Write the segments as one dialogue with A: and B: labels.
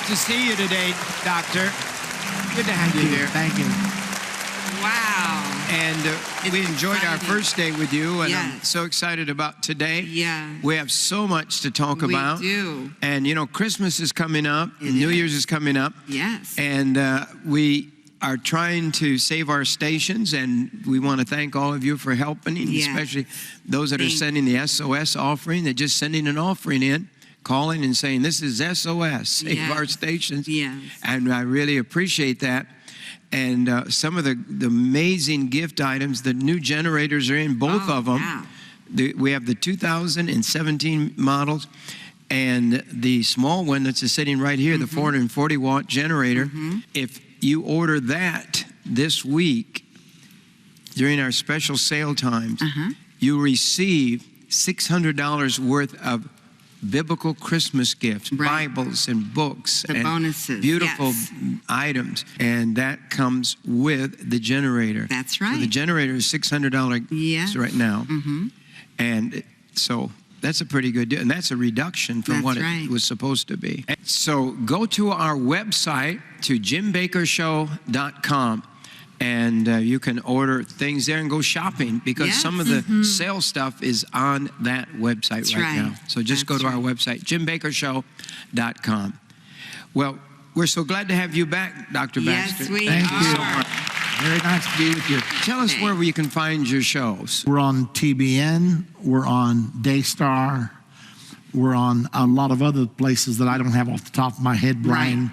A: to see you today, Doctor. Good to have you here.
B: Thank you.
C: Wow.
A: And we enjoyed our first day with you, and I'm
C: Yes.
A: so excited about today.
C: Yeah.
A: We have so much to talk about.
C: We do.
A: And, you know, Christmas is coming up,
C: It
A: and New
C: is.
A: Year's is coming up.
C: Yes.
A: And we are trying to save our stations, and we want to thank all of you for helping,
C: Yes.
A: especially those that are
C: Thank
A: sending the SOS offering. They're just sending an offering in, calling and saying, this is SOS, save
C: Yes.
A: our stations.
C: Yes.
A: And I really appreciate that. And some of the amazing gift items, the new generators are in, both of them.
C: Wow.
A: We have the 2017 models, and the small one that's sitting right here, the 440-watt generator. If you order that this week during our special sale times, you receive $600 worth of biblical Christmas gifts,
C: Right.
A: Bibles and books,
C: The
A: and
C: bonuses,
A: beautiful
C: yes.
A: items, and that comes with the generator.
C: That's
A: So
C: right.
A: the generator is $600
C: Yes.
A: right now, and so that's a pretty good deal, and that's a reduction from
C: That's
A: what
C: right.
A: it was supposed to be. So go to our website, to jimbakkershow.com, and you can order things there and go shopping, because
C: Yes.
A: some of the sale stuff is on that website
C: That's
A: right
C: right.
A: now. So just go
C: That's
A: to our
C: right.
A: website, jimbakkershow.com. Well, we're so glad to have you back, Dr.
C: Yes,
A: Baxter.
C: we
B: Thank you so
C: are.
B: much. Very nice to be with you.
A: Tell us where you can find your shows.
B: We're on TBN. We're on Daystar. We're on a lot of other places that I don't have off the top of my head. Brian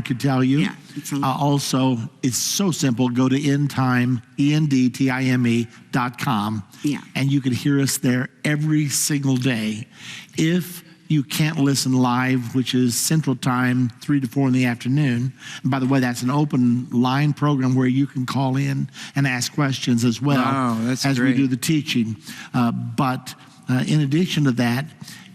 B: could tell you.
C: Yeah, it's a-
B: Also, it's so simple. Go to endtime, endtime.com,
C: Yeah.
B: and you can hear us there every single day. If you can't listen live, which is Central Time, 3 to 4 in the afternoon. And by the way, that's an open line program where you can call in and ask questions as well.
A: Wow, that's
B: as
A: great.
B: we do the teaching. But in addition to that,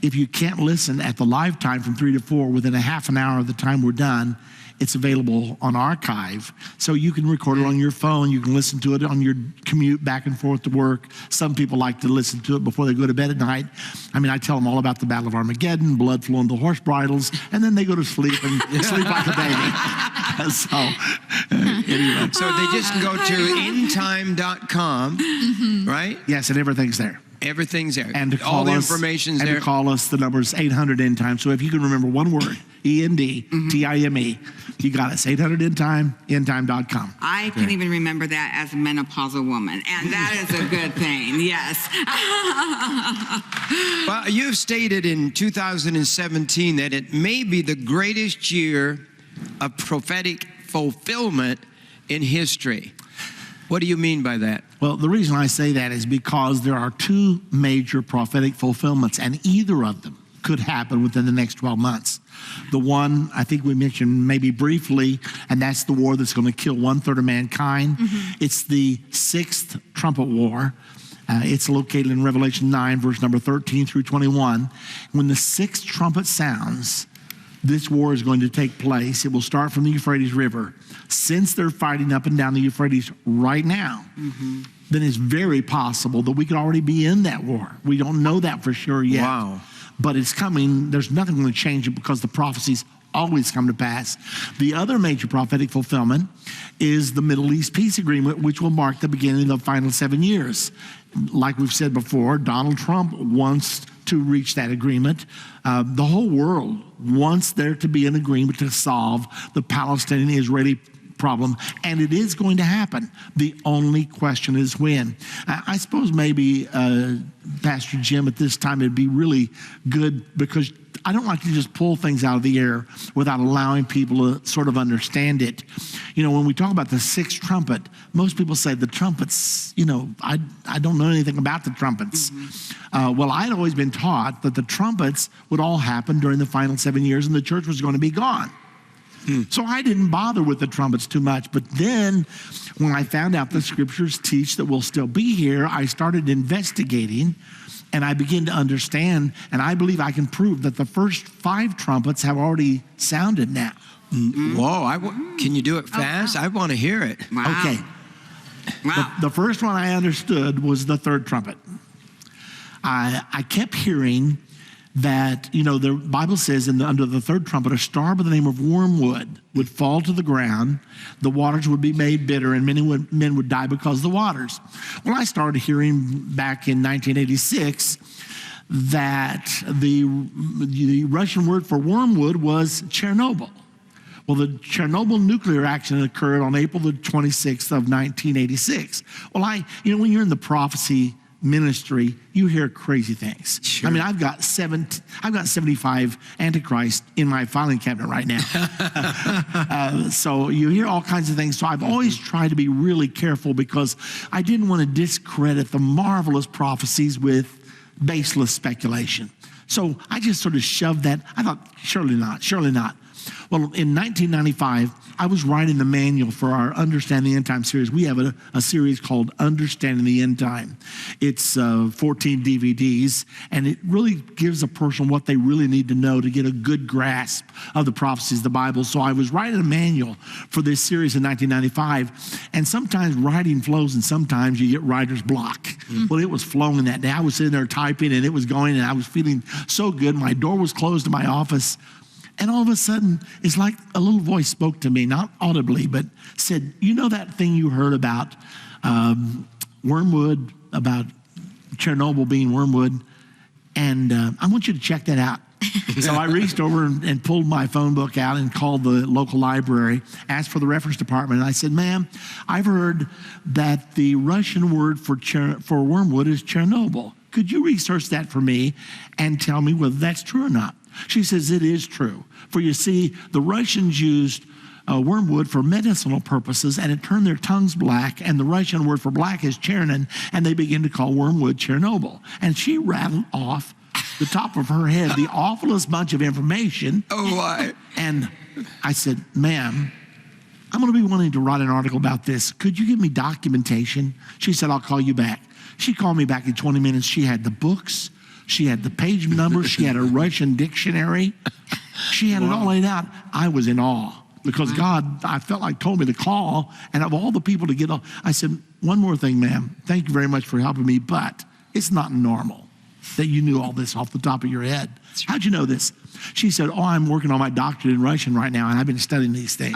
B: if you can't listen at the live time from 3 to 4 within a half an hour of the time we're done, it's available on archive. So you can record it on your phone. You can listen to it on your commute back and forth to work. Some people like to listen to it before they go to bed at night. I mean, I tell them all about the Battle of Armageddon, blood flowing to horse bridles, and then they go to sleep and sleep like a baby. So, anyway.
A: So they just go to endtime.com, right?
B: Yes, and everything's there.
A: Everything's there.
B: And to call
A: all the
B: us,
A: information's
B: and
A: there.
B: to call us, the number's 800 end time. So if you can remember one word, ENDTIME, you got us. 800 end time, endtime.com.
C: I can even remember that as a menopausal woman, and that is a good thing. Yes.
A: Well, you've stated in 2017 that it may be the greatest year of prophetic fulfillment in history. What do you mean by that?
B: Well, the reason I say that is because there are two major prophetic fulfillments, and either of them could happen within the next 12 months. The one I think we mentioned maybe briefly, and that's the war that's going to kill 1/3 of mankind. It's the 6th trumpet war. It's located in Revelation 9, verse number 13 through 21. When the 6th trumpet sounds, this war is going to take place. It will start from the Euphrates River. Since they're fighting up and down the Euphrates right now, then it's very possible that we could already be in that war. We don't know that for sure yet.
A: Wow.
B: But it's coming. There's nothing going to change it because the prophecies always come to pass. The other major prophetic fulfillment is the Middle East peace agreement, which will mark the beginning of the final 7 years. Like we've said before, Donald Trump wants to reach that agreement. The whole world wants there to be an agreement to solve the Palestinian-Israeli problem, and it is going to happen. The only question is when. I suppose maybe, Pastor Jim, at this time it'd be really good, because I don't like to just pull things out of the air without allowing people to sort of understand it. You know, when we talk about the 6th trumpet, most people say the trumpets, you know, I don't know anything about the trumpets. Well, I'd always been taught that the trumpets would all happen during the final 7 years and the church was going to be gone. So I didn't bother with the trumpets too much. But then when I found out the scriptures teach that we'll still be here, I started investigating, and I began to understand, and I believe I can prove that the first 5 trumpets have already sounded now.
A: Whoa, can you do it fast? I want to hear it.
C: Wow.
B: Okay.
C: Wow.
B: The first one I understood was the 3rd trumpet. I kept hearing that, the Bible says under the third trumpet, a star by the name of Wormwood would fall to the ground, the waters would be made bitter, and many men would die because of the waters. Well, I started hearing back in 1986 that the Russian word for wormwood was Chernobyl. Well, the Chernobyl nuclear accident occurred on April the 26th of 1986. Well, when you're in the prophecy ministry, you hear crazy things.
A: Sure.
B: I mean, I've got 75 Antichrist in my filing cabinet right now. So you hear all kinds of things. So I've always tried to be really careful because I didn't want to discredit the marvelous prophecies with baseless speculation. So I just sort of shoved that. I thought, surely not. Well, in 1995, I was writing the manual for our Understanding the End Time series. We have a series called Understanding the End Time. It's 14 DVDs, and it really gives a person what they really need to know to get a good grasp of the prophecies of the Bible. So I was writing a manual for this series in 1995, and sometimes writing flows, and sometimes you get writer's block. Well, it was flowing that day. I was sitting there typing, and it was going, and I was feeling so good. My door was closed to my office. And all of a sudden, it's like a little voice spoke to me, not audibly, but said, that thing you heard about Wormwood, about Chernobyl being Wormwood, and I want you to check that out. So I reached over and pulled my phone book out and called the local library, asked for the reference department, and I said, ma'am, I've heard that the Russian word for wormwood is Chernobyl. Could you research that for me and tell me whether that's true or not? She says, it is true. For you see, the Russians used wormwood for medicinal purposes, and it turned their tongues black, and the Russian word for black is Chernin, and they began to call wormwood Chernobyl. And she rattled off the top of her head the awfulest bunch of information.
A: Oh, why?
B: And I said, ma'am, I'm going to be wanting to write an article about this. Could you give me documentation? She said, I'll call you back. She called me back in 20 minutes. She had the books. She had the page numbers. She had a Russian dictionary. She had it all laid out. I was in awe because God, I felt like, told me to call. And of all the people to get on, I said, one more thing, ma'am. Thank you very much for helping me, but it's not normal that you knew all this off the top of your head. How'd you know this? She said, I'm working on my doctorate in Russian right now, and I've been studying these things.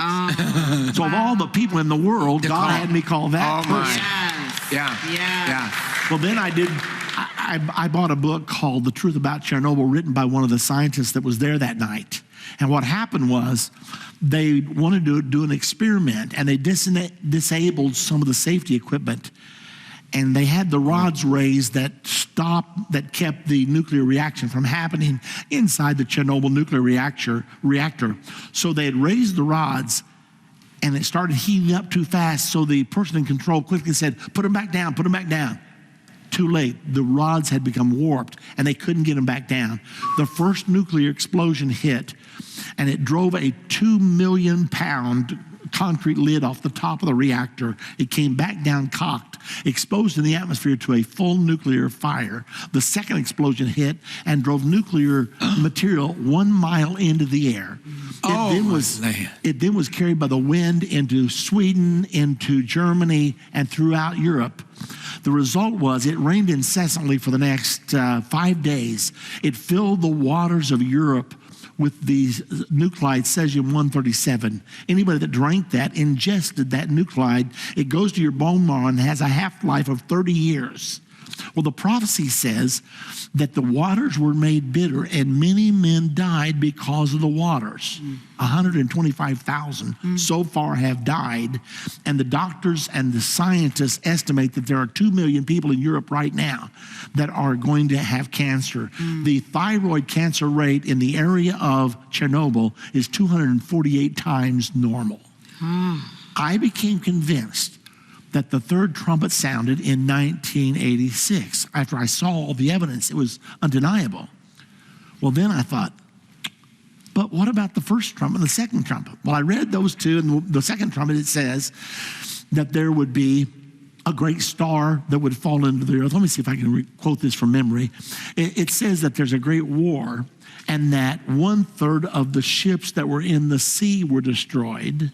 B: So of all the people in the world, God had me call that person.
A: Yeah.
B: Well, then I bought a book called The Truth About Chernobyl, written by one of the scientists that was there that night. And what happened was they wanted to do an experiment, and they disabled some of the safety equipment. And they had the rods raised that kept the nuclear reaction from happening inside the Chernobyl nuclear reactor. So they had raised the rods, and it started heating up too fast. So the person in control quickly said, put them back down. Too late. The rods had become warped, and they couldn't get them back down. The first nuclear explosion hit, and it drove a 2 million pound concrete lid off the top of the reactor. It came back down cocked, exposed in the atmosphere to a full nuclear fire. The second explosion hit and drove nuclear material 1 mile into the air. It then was carried by the wind into Sweden, into Germany, and throughout Europe. The result was it rained incessantly for the next 5 days. It filled the waters of Europe with these nuclide cesium-137. Anybody that drank that, ingested that nuclide, it goes to your bone marrow and has a half-life of 30 years. Well, the prophecy says that the waters were made bitter and many men died because of the waters. 125,000 so far have died. And the doctors and the scientists estimate that there are 2 million people in Europe right now that are going to have cancer. The thyroid cancer rate in the area of Chernobyl is 248 times normal. I became convinced that the third trumpet sounded in 1986. After I saw all the evidence, it was undeniable. Well, then I thought, but what about the first trumpet and the second trumpet? Well, I read those two, and the second trumpet, it says that there would be a great star that would fall into the earth. Let me see if I can quote this from memory. It says that there's a great war, and that 1/3 of the ships that were in the sea were destroyed,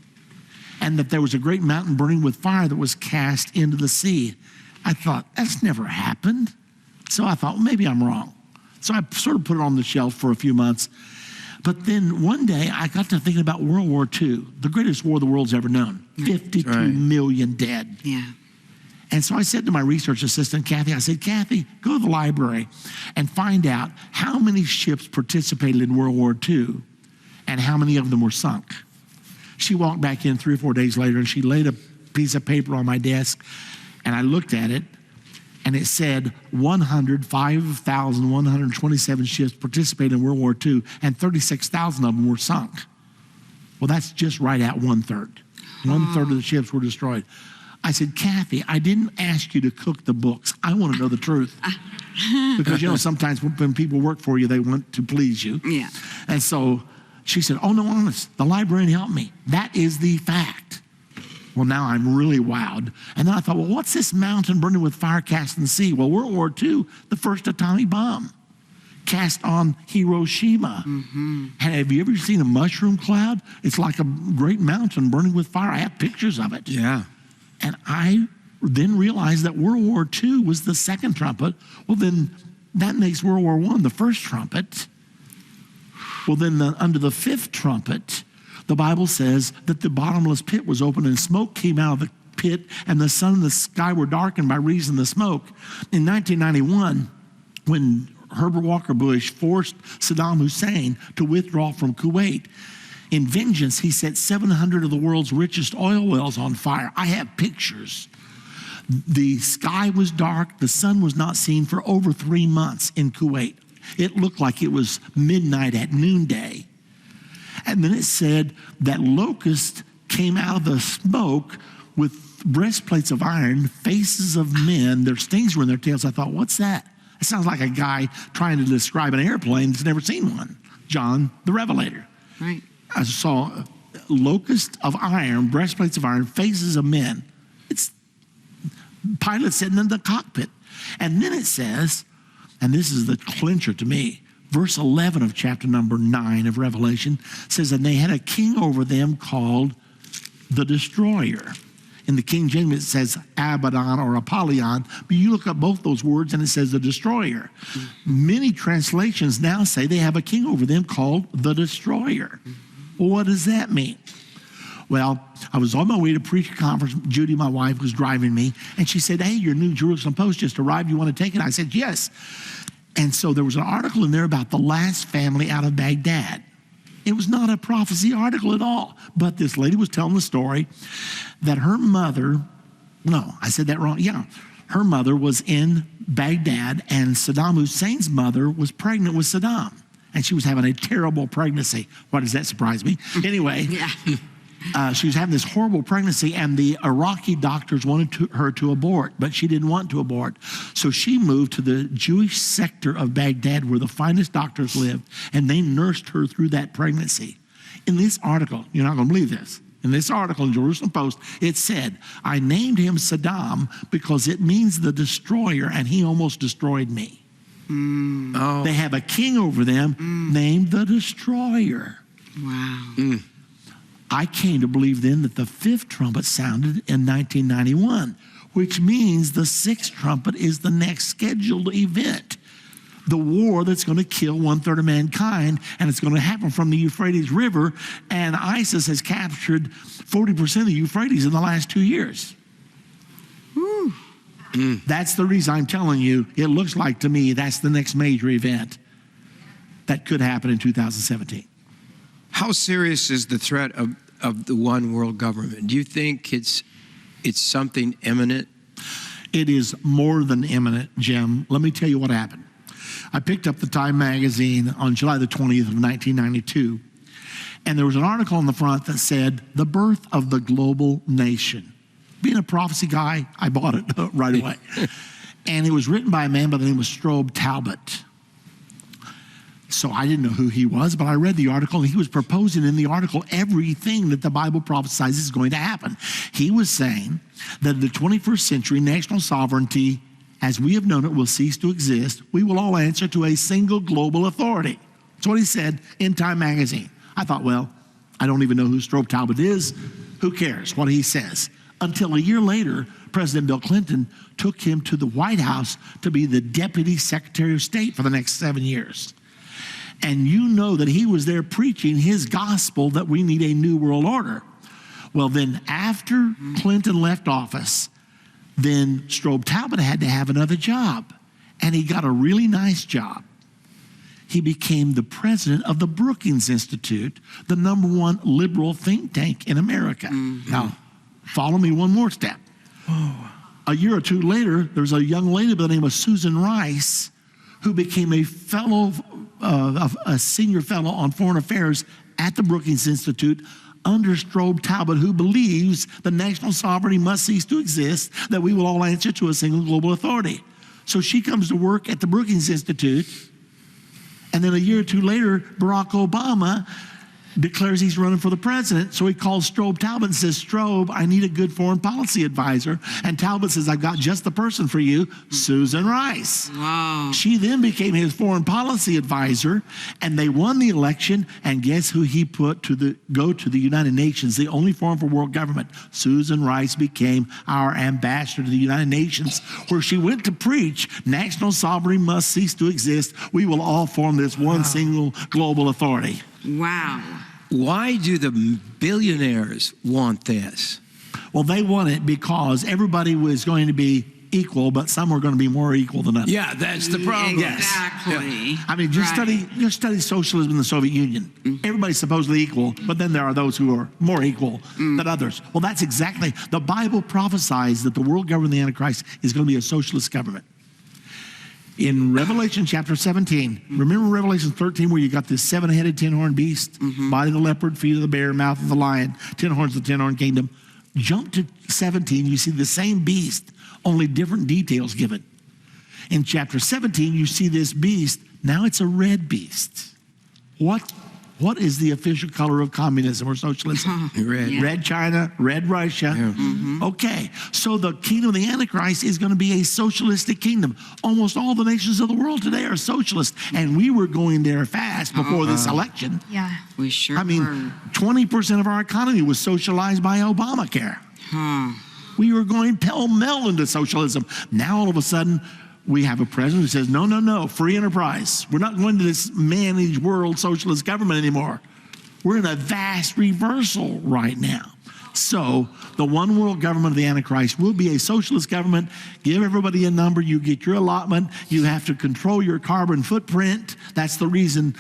B: and that there was a great mountain burning with fire that was cast into the sea. I thought, that's never happened. So I thought, well, maybe I'm wrong. So I sort of put it on the shelf for a few months. But then one day I got to thinking about World War II, the greatest war the world's ever known. 52 million dead.
C: Yeah.
B: And so I said to my research assistant, Kathy, I said, Kathy, go to the library and find out how many ships participated in World War II and how many of them were sunk. She walked back in 3 or 4 days later and she laid a piece of paper on my desk and I looked at it and it said 105,127 ships participated in World War II and 36,000 of them were sunk. Well, that's just right at 1/3. 1/3 of the ships were destroyed. I said, Kathy, I didn't ask you to cook the books. I want to know the truth. Because, you know, sometimes when people work for you, they want to please you.
C: Yeah.
B: And so she said, oh, no, honest, the librarian helped me. That is the fact. Well, now I'm really wowed. And then I thought, well, what's this mountain burning with fire cast in the sea? Well, World War II, the first atomic bomb cast on Hiroshima. And have you ever seen a mushroom cloud? It's like a great mountain burning with fire. I have pictures of it.
A: Yeah.
B: And I then realized that World War II was the second trumpet. Well, then that makes World War I the first trumpet. Well, then under the fifth trumpet, the Bible says that the bottomless pit was open and smoke came out of the pit and the sun and the sky were darkened by reason of the smoke. In 1991, when Herbert Walker Bush forced Saddam Hussein to withdraw from Kuwait, in vengeance, he set 700 of the world's richest oil wells on fire. I have pictures. The sky was dark. The sun was not seen for over 3 months in Kuwait. It looked like it was midnight at noonday. And then it said that locusts came out of the smoke with breastplates of iron, faces of men. Their stings were in their tails. I thought, what's that? It sounds like a guy trying to describe an airplane that's never seen one. John the Revelator.
C: Right.
B: I saw locusts of iron, breastplates of iron, faces of men. It's pilots sitting in the cockpit. And then it says, and this is the clincher to me, verse 11 of chapter number 9 of Revelation says, and they had a king over them called the Destroyer. In the King James it says Abaddon or Apollyon, but you look up both those words and it says the Destroyer. Many translations now say they have a king over them called the Destroyer. Well, what does that mean? Well, I was on my way to preach a conference. Judy, my wife, was driving me, and she said, hey, your New Jerusalem Post just arrived. You want to take it? I said, yes. And so there was an article in there about the last family out of Baghdad. It was not a prophecy article at all, but this lady was telling the story that her mother, no, I said that wrong. Yeah, her mother was in Baghdad, and Saddam Hussein's mother was pregnant with Saddam. And she was having a terrible pregnancy. Why does that surprise me? Anyway, she was having this horrible pregnancy, and the Iraqi doctors wanted her to abort, but she didn't want to abort. So she moved to the Jewish sector of Baghdad where the finest doctors lived, and they nursed her through that pregnancy. In this article, you're not going to believe this. In this article in Jerusalem Post, it said, I named him Saddam because it means the destroyer, and he almost destroyed me. They have a king over them named the Destroyer.
C: Wow.
B: I came to believe then that the fifth trumpet sounded in 1991, which means the sixth trumpet is the next scheduled event. The war that's going to kill 1/3 of mankind, and it's going to happen from the Euphrates River, and ISIS has captured 40% of the Euphrates in the last 2 years. That's the reason I'm telling you, it looks like to me that's the next major event that could happen in 2017.
A: How serious is the threat of the one world government? Do you think it's something imminent?
B: It is more than imminent, Jim. Let me tell you what happened. I picked up the Time magazine on July the 20th of 1992, and there was an article on the front that said, the birth of the global nation. Being a prophecy guy, I bought it right away. And it was written by a man by the name of Strobe Talbot. So I didn't know who he was, but I read the article. He was proposing in the article everything that the Bible prophesies is going to happen. He was saying that in the 21st century, national sovereignty, as we have known it, will cease to exist. We will all answer to a single global authority. That's what he said in Time magazine. I thought, well, I don't even know who Strobe Talbot is. Who cares what he says? Until a year later, President Bill Clinton took him to the White House to be the Deputy Secretary of State for the next 7 years. And you know that he was there preaching his gospel that we need a new world order. Well, then after Clinton left office, then Strobe Talbot had to have another job. And he got a really nice job. He became the president of the Brookings Institute, the #1 liberal think tank in America. Now, follow me one more step. A year or two later, there's a young lady by the name of Susan Rice who became a senior fellow on foreign affairs at the Brookings Institute under Strobe Talbot, who believes the national sovereignty must cease to exist, that we will all answer to a single global authority. So she comes to work at the Brookings Institute, and then a year or two later, Barack Obama declares he's running for the president. So he calls Strobe Talbot and says, Strobe, I need a good foreign policy advisor. And Talbot says, I've got just the person for you, Susan Rice.
C: Wow.
B: She then became his foreign policy advisor, and they won the election. And guess who he put to go to the United Nations, the only forum for world government? Susan Rice became our ambassador to the United Nations, where she went to preach, national sovereignty must cease to exist. We will all form this one single global authority.
C: Wow.
A: Why do the billionaires want this?
B: Well, they want it because everybody was going to be equal, but some were going to be more equal than others.
A: Yeah, that's the problem.
C: Exactly.
A: Yeah.
B: I mean, just study socialism in the Soviet Union. Everybody's supposedly equal, but then there are those who are more equal than others. Well, that's exactly, the Bible prophesies that the world government of the Antichrist is going to be a socialist government. In Revelation chapter 17, remember Revelation 13 where you got this 7-headed, 10-horned beast, body of the leopard, feet of the bear, mouth of the lion, 10 horns of the 10-horned kingdom. Jump to 17, you see the same beast, only different details given. In chapter 17, you see this beast, now it's a red beast. What is the official color of communism or socialism?
A: Red.
C: Yeah.
B: Red China, red Russia.
A: Yeah.
B: Okay, so the kingdom of the Antichrist is going to be a socialistic kingdom. Almost all the nations of the world today are socialist, and we were going there fast before this election.
D: Yeah.
C: We sure
B: I mean,
C: were.
B: 20% of our economy was socialized by Obamacare. We were going pell-mell into socialism. Now, all of a sudden, we have a president who says, no, no, no, free enterprise. We're not going to this managed world socialist government anymore. We're in a vast reversal right now. So the one world government of the Antichrist will be a socialist government. Give everybody a number. You get your allotment. You have to control your carbon footprint. That's the reason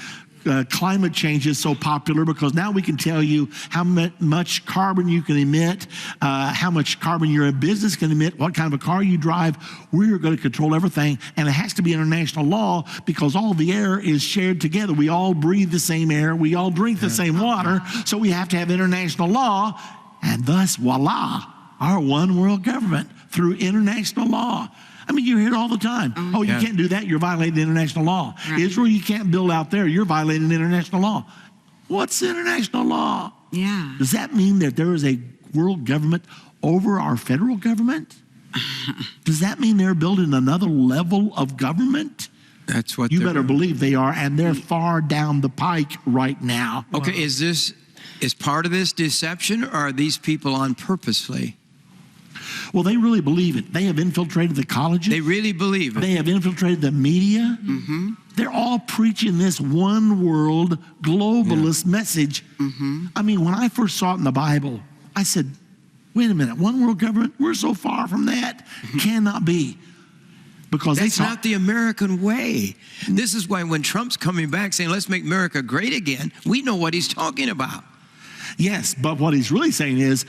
B: climate change is so popular, because now we can tell you how much carbon you can emit, how much carbon your business can emit, what kind of a car you drive. We're going to control everything, and it has to be international law because all the air is shared together. We all breathe the same air. We all drink the same water, so we have to have international law, and thus, voila, our one world government through international law. I mean, you hear it all the time. You can't do that. You're violating international law.
C: Right.
B: Israel, you can't build out there. You're violating international law. What's international law?
C: Yeah.
B: Does that mean that there is a world government over our federal government? Does that mean they're building another level of government?
A: That's what
B: You
A: they're
B: better
A: doing.
B: believe they are, and they're far down the pike right now.
A: Okay, is part of this deception, or are these people on purposely?
B: Well, they really believe it. They have infiltrated the colleges.
A: They really believe it.
B: They have infiltrated the media. They're all preaching this one world globalist message. I mean, when I first saw it in the Bible, I said, wait a minute, one world government? We're so far from that. Cannot be. Because
A: That's not the American way. This is why when Trump's coming back saying, let's make America great again, we know what he's talking about.
B: Yes, but what he's really saying is,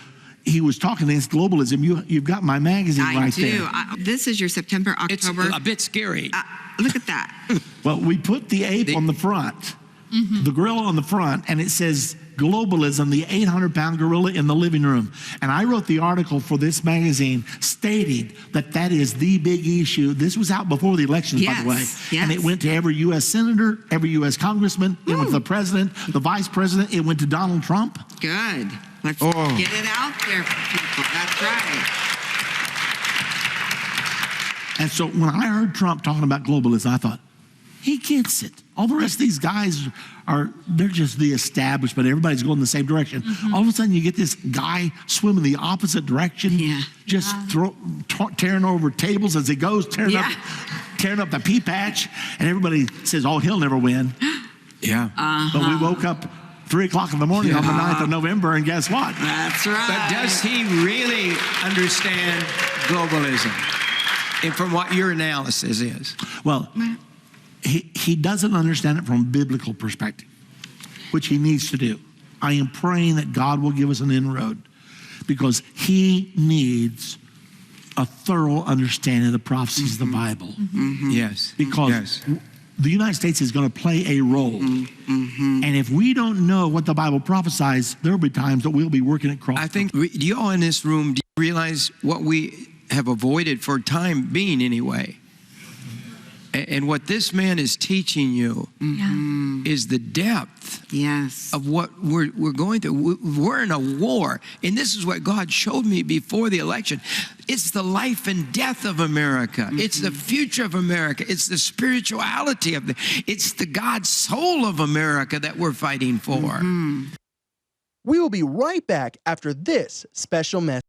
B: he was talking against globalism. You've got my magazine right there.
C: This is your September,
A: It's
C: October.
A: a bit scary.
C: Look at that.
B: Well, we put the ape on the front, the gorilla on the front, and it says globalism, the 800-pound gorilla in the living room. And I wrote the article for this magazine stating that that is the big issue. This was out before the elections, by the way.
C: Yes.
B: And it went to every U.S. senator, every U.S. congressman. It went to the president, the vice president. It went to Donald Trump.
C: Good. Let's get it out there for people. That's right.
B: And so when I heard Trump talking about globalism, I thought, He gets it. All the rest of these guys they're just the establishment. Everybody's going the same direction. All of a sudden, you get this guy swimming the opposite direction, just tearing over tables as he goes, tearing up the pea patch, and everybody says, "Oh, he'll never win."
A: Yeah.
B: But we woke up 3 o'clock in the morning on the 9th of November, and guess what?
C: That's right.
A: But does he really understand globalism? And from what your analysis is?
B: Well, he doesn't understand it from a biblical perspective, which he needs to do. I am praying that God will give us an inroad, because he needs a thorough understanding of the prophecies of the Bible.
A: Yes.
B: Because the United States is going to play a role. And if we don't know what the Bible prophesies, there will be times that we'll be working at cross.
A: I think, do you all in this room, do you realize what we have avoided for time being anyway? And what this man is teaching you is the depth of what we're going through. We're in a war. And this is what God showed me before the election. It's the life and death of America. It's the future of America. It's the spirituality of it's the God soul of America that we're fighting for.
D: We will be right back after this special message.